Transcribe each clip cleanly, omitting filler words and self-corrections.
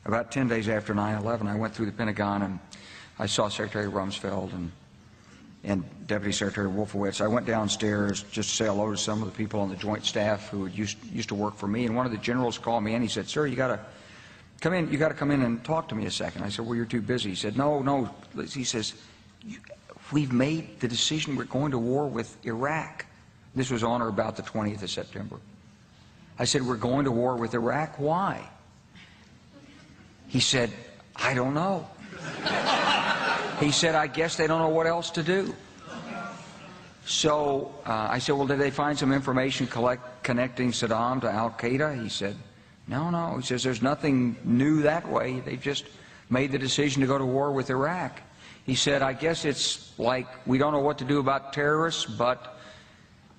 About 10 days after 9/11, I went through the Pentagon and I saw Secretary Rumsfeld and Deputy Secretary Wolfowitz. I went downstairs just to say hello to some of the people on the joint staff who had used to work for me, and one of the generals called me in. He said, "Sir, you got to come in. You got to come in and talk to me a second." I said, "Well, you're too busy." He said, "No." He says, "We've made the decision. We're going to war with Iraq." This was on or about the 20th of September. I said, "We're going to war with Iraq. Why?" He said, "I don't know." He said, "I guess they don't know what else to do." So I said, "Well, did they find some information connecting Saddam to Al-Qaeda?" He said, No. He says, "There's nothing new that way. They just made the decision to go to war with Iraq." He said, "I guess it's like we don't know what to do about terrorists, but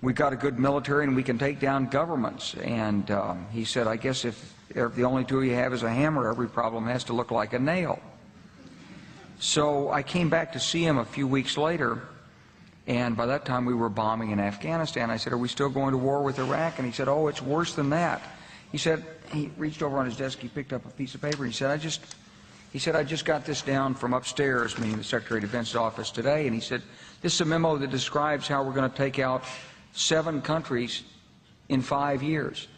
we've got a good military and we can take down governments." And he said, "I guess if the only tool you have is a hammer, every problem has to look like a nail." So I came back to see him a few weeks later, and by that time we were bombing in Afghanistan. I said, "Are we still going to war with Iraq?" And he said, "Oh, it's worse than that." He said, he reached over on his desk, he picked up a piece of paper, he said, I just got this down from upstairs," meaning the Secretary of Defense's office today, and he said, "This is a memo that describes how we're going to take out 7 countries in 5 years,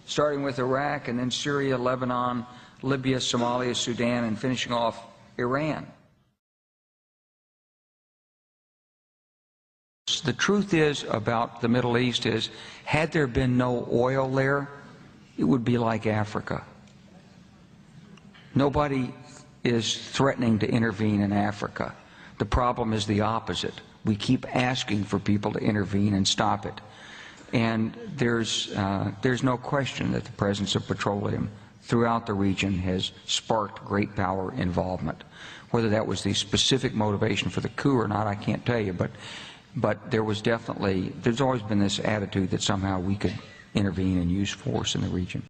starting with Iraq and then Syria, Lebanon, Libya, Somalia, Sudan, and finishing off Iran." The truth is about the Middle East is, had there been no oil there, it would be like Africa. Nobody is threatening to intervene in Africa. The problem is the opposite. We keep asking for people to intervene and stop it. And there's no question that the presence of petroleum throughout the region has sparked great power involvement. Whether that was the specific motivation for the coup or not, I can't tell you, but there's always been this attitude that somehow we could intervene and use force in the region.